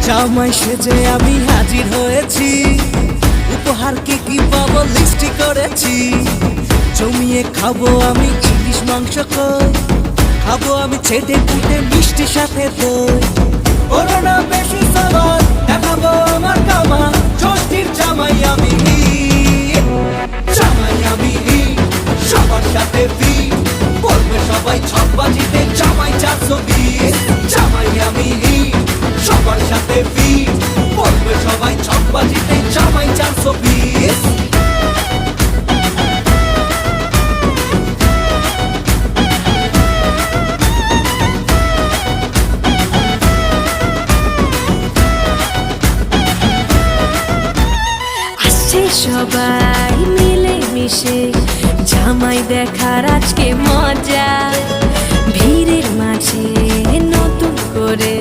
জামাই সেজে আমি হাজির হয়েছি, উপহার কি কি পাবো লিস্টি করেছি। জমিয়ে খাবো আমি ইলিশ মাংস কই, খাবো আমি ছেটে পুটে মিষ্টি সাথে দই। করোনা বেশি সাবার দেখাবো আমার কামা, ষষ্ঠীর জামাই আমি, জামাই আমি সবার সাথে ফিট, করবে সবাই ছকবাজিতে জামাই 420। জামাই আমি সবার সাথে ফিট, করবে সবাই ছকবাজিতে জামাই 420। সবাই মিলে মিশে জামাই দেখার আজকে মজা, ভিড়ের মাঝে নতুন করে